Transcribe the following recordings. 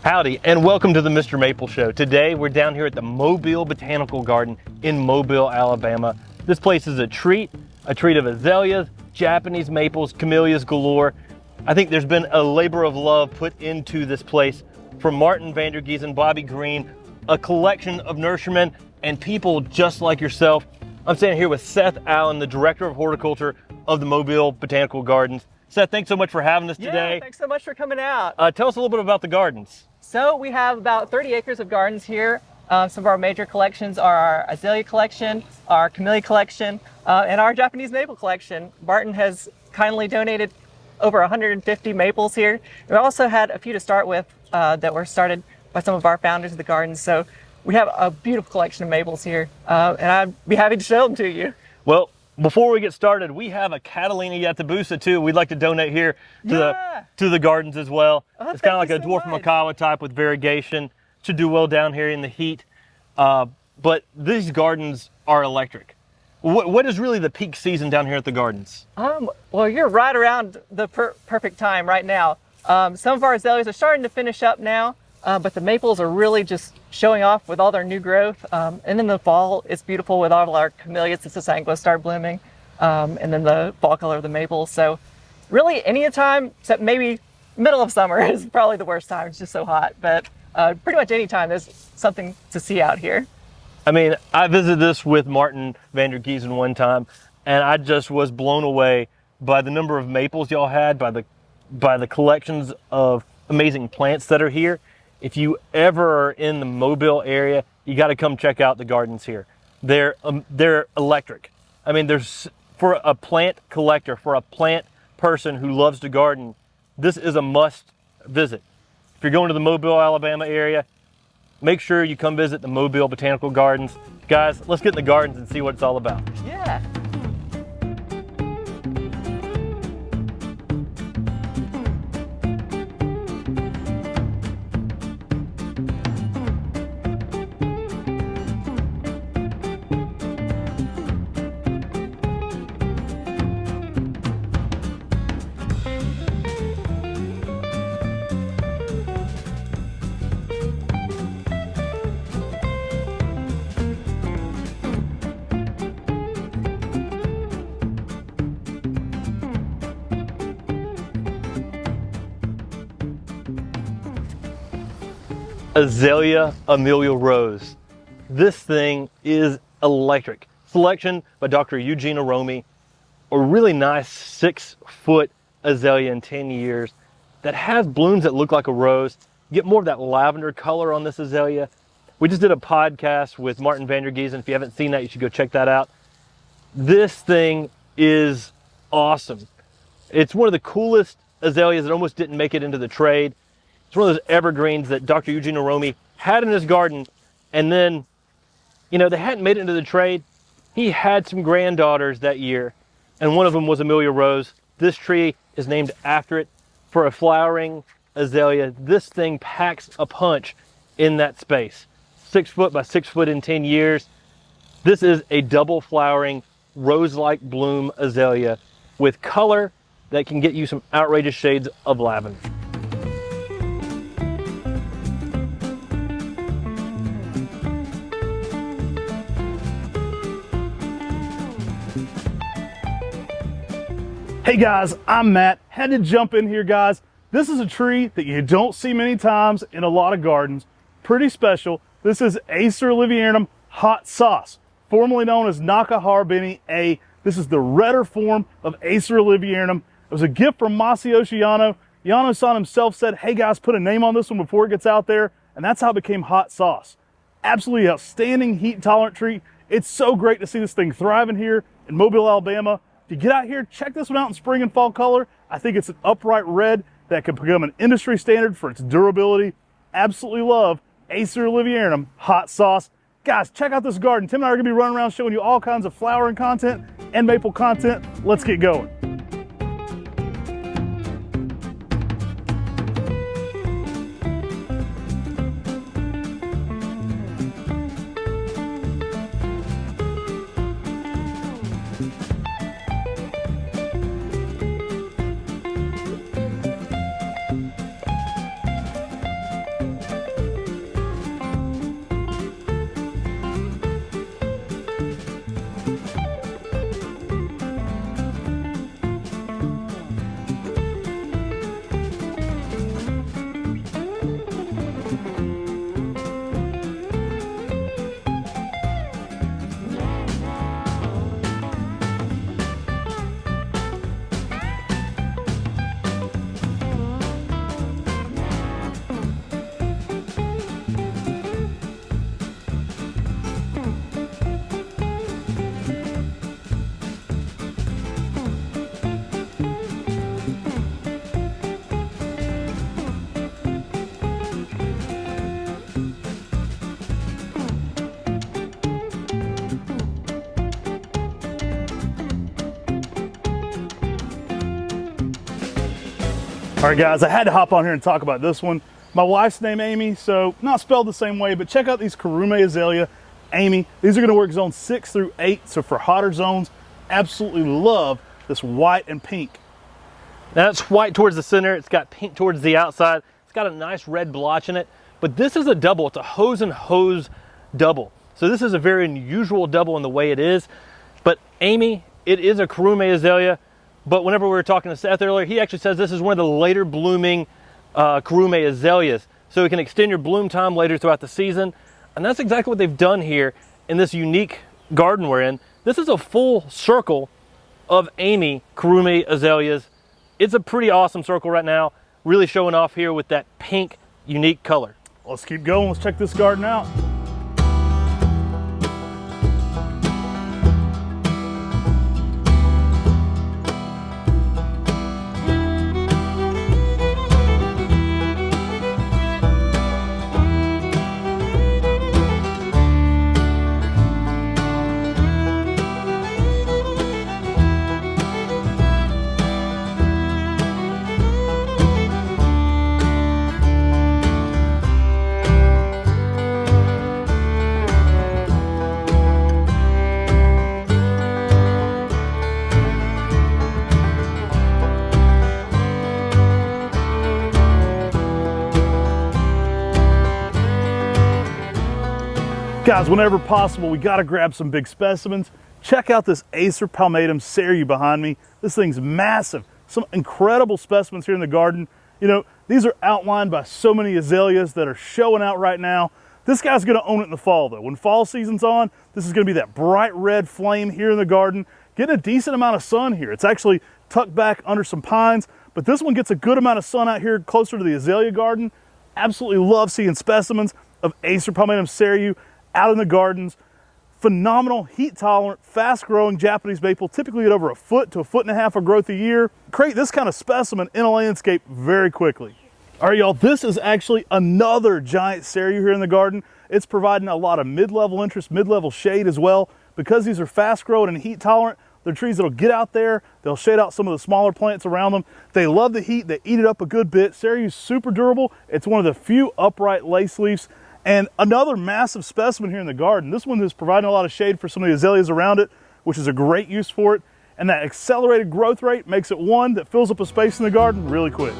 Howdy, and welcome to the Mr. Maple Show. Today, we're down here at the Mobile Botanical Garden in Mobile, Alabama. This place is a treat of azaleas, Japanese maples, camellias galore. I think there's been a labor of love put into this place from Martin Vandergiesen, Bobby Green, a collection of nurserymen and people just like yourself. I'm standing here with Seth Allen, the Director of Horticulture of the Mobile Botanical Gardens. Seth, thanks so much for having us today. Yeah, thanks so much for coming out. Tell us a little bit about the gardens. So we have about 30 acres of gardens here. Some of our major collections are our azalea collection, our camellia collection, and our Japanese maple collection. Martin has kindly donated over 150 maples here. We also had a few to start with that were started by some of our founders of the gardens. So we have a beautiful collection of maples here, and I'd be happy to show them to you. Well, before we get started, we have a Catalina Yatabusa too. We'd like to donate here to the gardens as well. It's kind of like a dwarf Arakawa type with variegation. Should do well down here in the heat. But these gardens are electric. What is really the peak season down here at the gardens? Well, you're right around the perfect time right now. Some of our azaleas are starting to finish up now, but the maples are really just showing off with all their new growth. And in the fall, it's beautiful with all our camellias and sasanguas start blooming, and then the fall color of the maples. So really any time except maybe middle of summer is probably the worst time. It's just so hot, but pretty much any time there's something to see out here. I mean, I visited this with Martin Vandergiesen one time, and I just was blown away by the number of maples y'all had, by the collections of amazing plants that are here. If you ever are in the Mobile area, you got to come check out the gardens here. They're electric. I mean, for a plant collector, for a plant person who loves to garden, this is a must visit. If you're going to the Mobile, Alabama area, make sure you come visit the Mobile Botanical Gardens. Guys, let's get in the gardens and see what it's all about. Yeah. Aelia Rose. This thing is electric. Selection by Dr. Eugene Aromi. A really nice 6-foot azalea in 10 years that has blooms that look like a rose. You get more of that lavender color on this azalea. We just did a podcast with Martin Vandergiesen. If you haven't seen that, you should go check that out. This thing is awesome. It's one of the coolest azaleas that almost didn't make it into the trade. It's one of those evergreens that Dr. Eugene Aromi had in his garden, and then, you know, they hadn't made it into the trade. He had some granddaughters that year, and one of them was Aelia Rose. This tree is named after it. For a flowering azalea, this thing packs a punch in that space. 6 foot by 6 foot in 10 years. This is a double flowering, rose-like bloom azalea with color that can get you some outrageous shades of lavender. Hey guys, I'm Matt. Had to jump in here, guys. This is a tree that you don't see many times in a lot of gardens. Pretty special. This is Acer Olivium hot sauce, formerly known as Naka Harbini A. This is the redder form of Acer Olivium. It was a gift from Masayoshi Yano. Yano-san himself said, hey guys, put a name on this one before it gets out there. And that's how it became hot sauce. Absolutely outstanding heat tolerant tree. It's so great to see this thing thriving here in Mobile, Alabama. If you get out here, check this one out in spring and fall color. I think it's an upright red that could become an industry standard for its durability. Absolutely love Acer Olivium hot sauce. Guys, check out this garden. Tim and I are gonna be running around showing you all kinds of flowering content and maple content. Let's get going. All right, guys, I had to hop on here and talk about this one. My wife's name Amy, so not spelled the same way, but check out these Kum Aelia Amy. These are gonna work zone 6 through 8, so for hotter zones, absolutely love this white and pink. Now it's white towards the center, it's got pink towards the outside, it's got a nice red blotch in it, but this is a double, it's a hose and hose double. So this is a very unusual double in the way it is, but Amy, it is a Kum Aelia, but whenever we were talking to Seth earlier, he actually says this is one of the later blooming Kum Azaleas, so it can extend your bloom time later throughout the season, and that's exactly what they've done here in this unique garden we're in. This is a full circle of Amy Kum Azaleas. It's a pretty awesome circle right now, really showing off here with that pink, unique color. Let's keep going, let's check this garden out. Guys, whenever possible, we gotta grab some big specimens. Check out this Acer palmatum Seru behind me. This thing's massive. Some incredible specimens here in the garden. You know, these are outlined by so many azaleas that are showing out right now. This guy's gonna own it in the fall though. When fall season's on, this is gonna be that bright red flame here in the garden, getting a decent amount of sun here. It's actually tucked back under some pines, but this one gets a good amount of sun out here closer to the azalea garden. Absolutely love seeing specimens of Acer palmatum Seru out in the gardens. Phenomenal, heat tolerant, fast growing Japanese maple, typically at over 1 foot to 1.5 foot of growth a year. Create this kind of specimen in a landscape very quickly. All right, y'all, this is actually another giant Seru here in the garden. It's providing a lot of mid-level interest, mid-level shade as well. Because these are fast growing and heat tolerant, they're trees that'll get out there, they'll shade out some of the smaller plants around them. They love the heat, they eat it up a good bit. Seru's super durable. It's one of the few upright lace leaves. And another massive specimen here in the garden. This one is providing a lot of shade for some of the azaleas around it, which is a great use for it. And that accelerated growth rate makes it one that fills up a space in the garden really quick.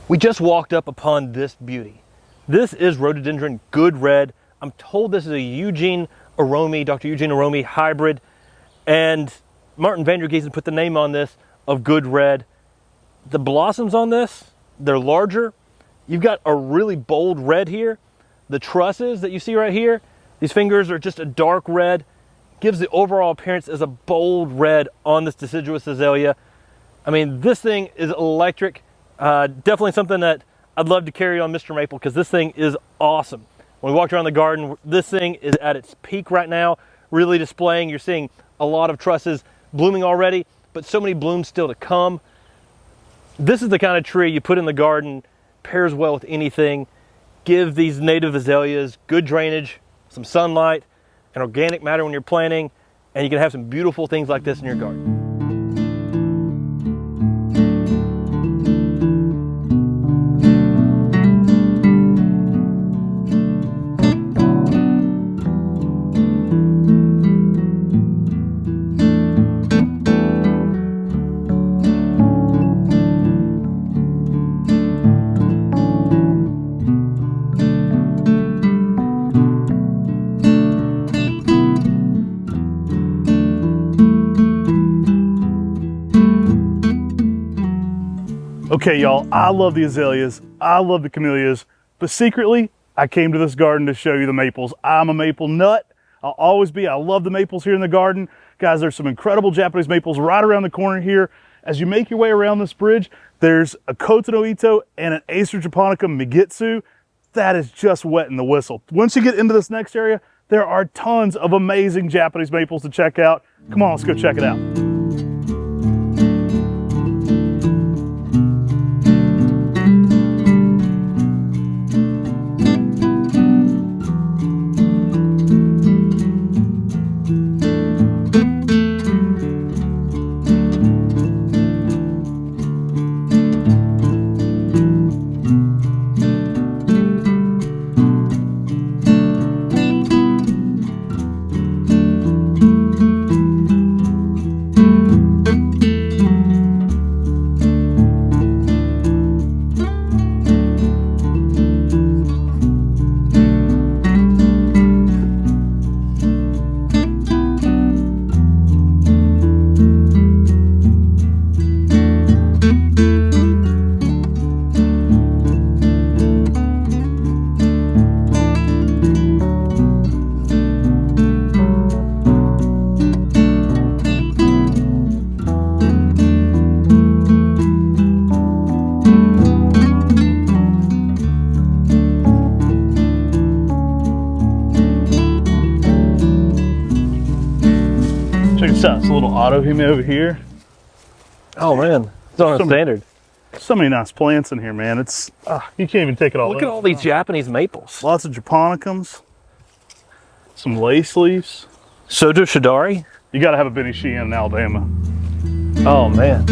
We just walked up upon this beauty. This is rhododendron good red. I'm told this is a Eugene Aromi, Dr. Eugene Aromi hybrid, and Martin Vandergeesen put the name on this of good red. The blossoms on this, they're larger. You've got a really bold red here. The trusses that you see right here, these fingers are just a dark red. gives the overall appearance as a bold red on this deciduous azalea. I mean, this thing is electric. Definitely something that I'd love to carry on MrMaple because this thing is awesome. When we walked around the garden, this thing is at its peak right now, really displaying. You're seeing a lot of trusses blooming already, but so many blooms still to come. This is the kind of tree you put in the garden, pairs well with anything. Give these native azaleas good drainage, some sunlight, and organic matter when you're planting, and you can have some beautiful things like this in your garden. Okay, y'all, I love the azaleas, I love the camellias, but secretly, I came to this garden to show you the maples. I'm a maple nut. I'll always be. I love the maples here in the garden. Guys, there's some incredible Japanese maples right around the corner here. As you make your way around this bridge, there's a Koto no Ito and an Acer japonica Megitsu. That is just wetting the whistle. Once you get into this next area, there are tons of amazing Japanese maples to check out. Come on, let's go check it out. Check this out, it's a little Olivium over here. Oh man, it's on a standard. So many nice plants in here, man. It's, you can't even take it all in. Look at all these Japanese maples. Lots of japonicums, some lace leaves. Sojo Shadari. You gotta have a Benny Sheehan in Alabama. Oh man.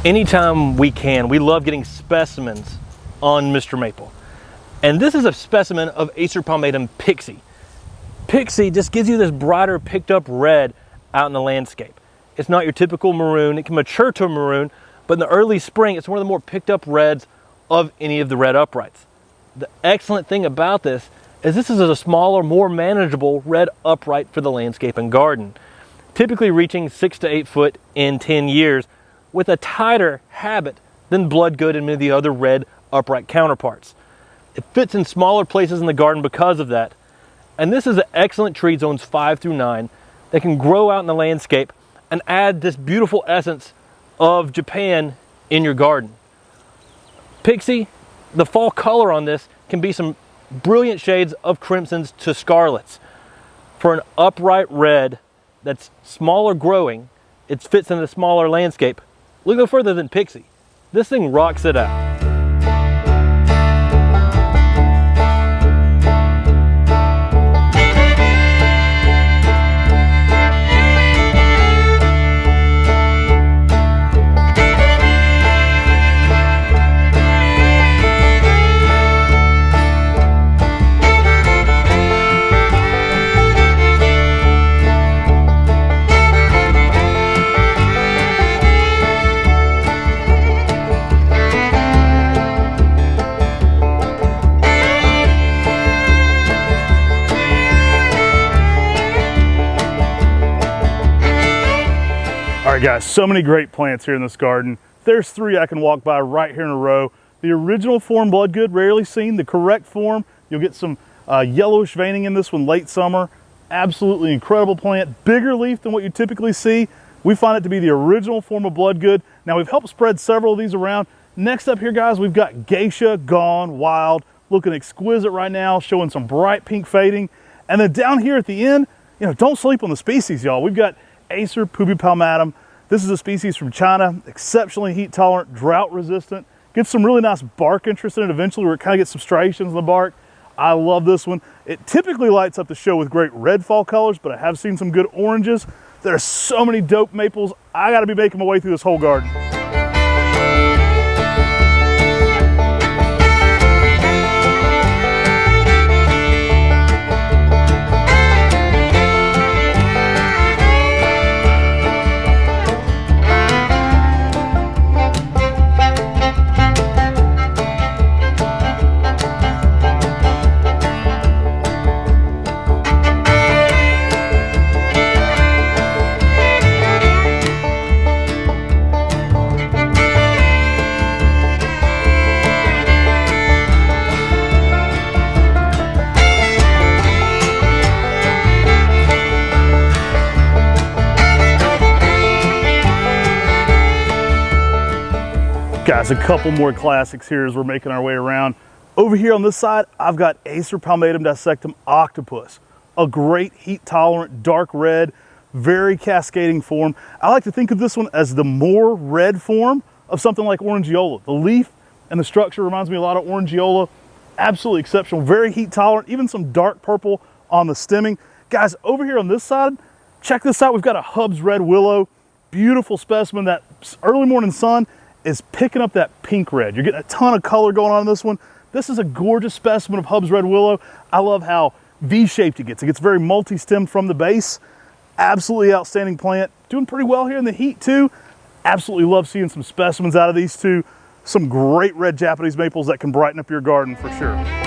Anytime we can, we love getting specimens on MrMaple. And this is a specimen of Acer palmatum Pixie. Pixie just gives you this brighter picked up red out in the landscape. It's not your typical maroon. It can mature to a maroon, but in the early spring, it's one of the more picked up reds of any of the red uprights. The excellent thing about this is this is a smaller, more manageable red upright for the landscape and garden, typically reaching 6 to 8 foot in 10 years, with a tighter habit than bloodgood and many of the other red upright counterparts. It fits in smaller places in the garden because of that. And this is an excellent tree, zones 5 through 9, that can grow out in the landscape and add this beautiful essence of Japan in your garden. Pixie, the fall color on this can be some brilliant shades of crimsons to scarlets. For an upright red that's smaller growing, it fits in a smaller landscape. Look no further than Pixie. This thing rocks it out. All right, guys, so many great plants here in this garden. There's 3 I can walk by right here in a row. The original form bloodgood, rarely seen. The correct form, you'll get some yellowish veining in this one late summer. Absolutely incredible plant, bigger leaf than what you typically see. We find it to be the original form of bloodgood. Now, we've helped spread several of these around. Next up here, guys, we've got Geisha Gone Wild, looking exquisite right now, showing some bright pink fading. And then down here at the end, don't sleep on the species, y'all. We've got Acer pubipalmatum. This is a species from China, exceptionally heat tolerant, drought resistant. Gets some really nice bark interest in it eventually, where it kind of gets some striations in the bark. I love this one. It typically lights up the show with great red fall colors, but I have seen some good oranges. There are so many dope maples. I gotta be making my way through this whole garden. Guys, a couple more classics here as we're making our way around. Over here on this side, I've got Acer palmatum dissectum octopus, a great heat tolerant, dark red, very cascading form. I like to think of this one as the more red form of something like Orangeola. The leaf and the structure reminds me a lot of Orangeola. Absolutely exceptional, very heat tolerant, even some dark purple on the stemming. Guys, over here on this side, check this out. We've got a Hub's red willow, beautiful specimen. That early morning sun is picking up that pink red. You're getting a ton of color going on in this one. This is a gorgeous specimen of Hub's red willow. I love how V-shaped it gets. It gets very multi-stemmed from the base. Absolutely outstanding plant. Doing pretty well here in the heat too. Absolutely love seeing some specimens out of these two. Some great red Japanese maples that can brighten up your garden for sure.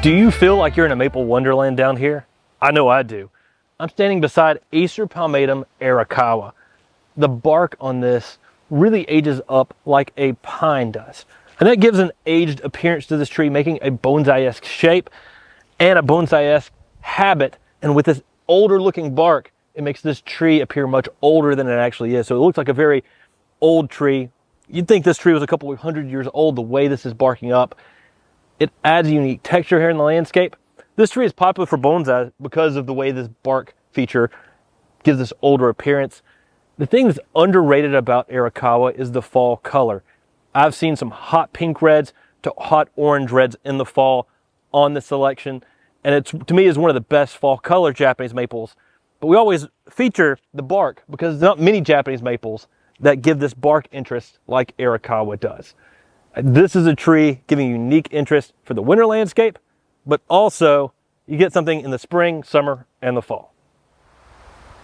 Do you feel like you're in a maple wonderland down here? I know I do. I'm standing beside Acer palmatum Arakawa. The bark on this really ages up like a pine does. And that gives an aged appearance to this tree, making a bonsai-esque shape and a bonsai-esque habit. And with this older looking bark, it makes this tree appear much older than it actually is. So it looks like a very old tree. You'd think this tree was a couple of 100 years old the way this is barking up. It adds a unique texture here in the landscape. This tree is popular for bonsai because of the way this bark feature gives this older appearance. The thing that's underrated about Arakawa is the fall color. I've seen some hot pink reds to hot orange reds in the fall on the selection, and it's, to me, is one of the best fall color Japanese maples. But we always feature the bark because there's not many Japanese maples that give this bark interest like Arakawa does. This is a tree giving unique interest for the winter landscape, but also you get something in the spring, summer, and the fall.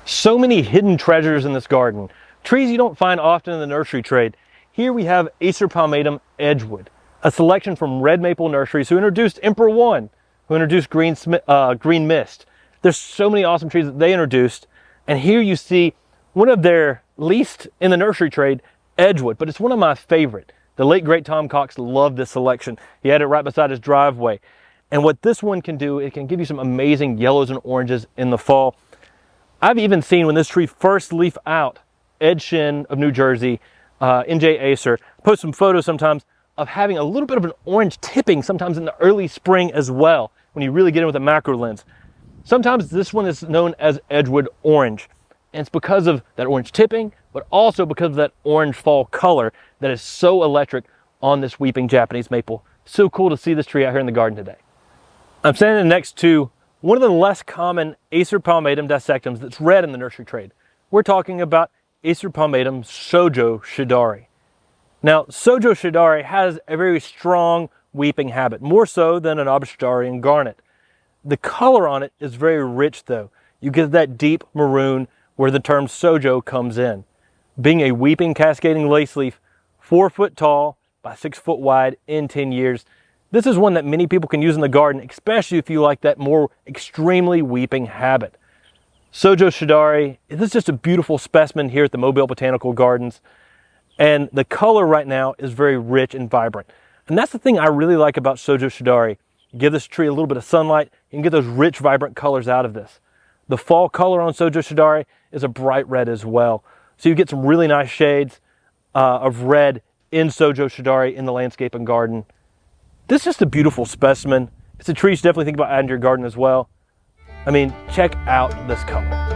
So many hidden treasures in this garden. Trees you don't find often in the nursery trade. Here we have Acer palmatum Edgewood, a selection from Red Maple Nurseries who introduced Emperor One, who introduced Green Mist. There's so many awesome trees that they introduced. And here you see one of their least in the nursery trade, Edgewood, but it's one of my favorite. The late great Tom Cox loved this selection. He had it right beside his driveway. And what this one can do, it can give you some amazing yellows and oranges in the fall. I've even seen when this tree first leaf out, Ed Shin of New Jersey, NJ Acer, post some photos sometimes of having a little bit of an orange tipping sometimes in the early spring as well, when you really get in with a macro lens. Sometimes this one is known as Edgewood Orange. And it's because of that orange tipping, but also because of that orange fall color that is so electric on this weeping Japanese maple. So cool to see this tree out here in the garden today. I'm standing next to one of the less common Acer palmatum dissectums that's red in the nursery trade. We're talking about Acer palmatum Sojo Shadari. Now, Sojo Shadari has a very strong weeping habit, more so than an Shadari garnet. The color on it is very rich though. You get that deep maroon where the term Sojo comes in. Being a weeping cascading lace leaf, 4 foot tall by 6 foot wide in 10 years, this is one that many people can use in the garden, especially if you like that more extremely weeping habit. Sojo Shadari, this is just a beautiful specimen here at the Mobile Botanical Gardens. And the color right now is very rich and vibrant. And that's the thing I really like about Sojo Shadari. Give this tree a little bit of sunlight, you can get those rich, vibrant colors out of this. The fall color on Sojo Shadari is a bright red as well. So you get some really nice shades of red in Sojo Shadari in the landscape and garden. This is just a beautiful specimen. It's a tree you should definitely think about adding to your garden as well. I mean, check out this color.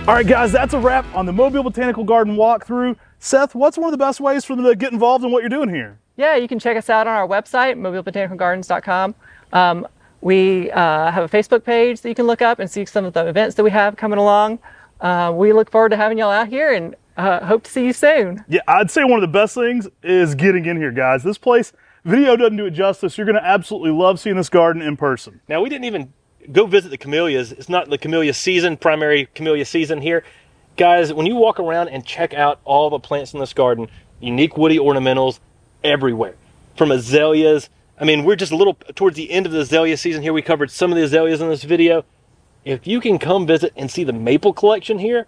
All right, guys, that's a wrap on the Mobile Botanical Garden walkthrough. Seth, what's one of the best ways for them to get involved in what you're doing here? Yeah, you can check us out on our website, mobilebotanicalgardens.com. We have a Facebook page that you can look up and see some of the events that we have coming along. We look forward to having y'all out here and hope to see you soon. Yeah, I'd say one of the best things is getting in here, guys. This place, video doesn't do it justice. You're going to absolutely love seeing this garden in person. Now, we didn't even go visit the camellias. It's not the camellia season, primary camellia season here. Guys, when you walk around and check out all the plants in this garden, unique woody ornamentals everywhere. From azaleas. I mean, we're just a little towards the end of the azalea season here. We covered some of the azaleas in this video. If you can come visit and see the maple collection here,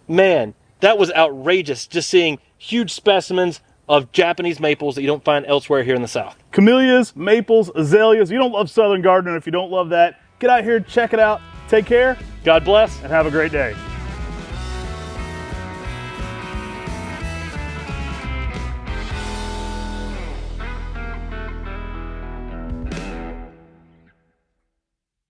man, that was outrageous. Just seeing huge specimens of Japanese maples that you don't find elsewhere here in the South. Camellias, maples, azaleas. You don't love Southern gardening if you don't love that. Get out here, check it out. Take care. God bless. And have a great day.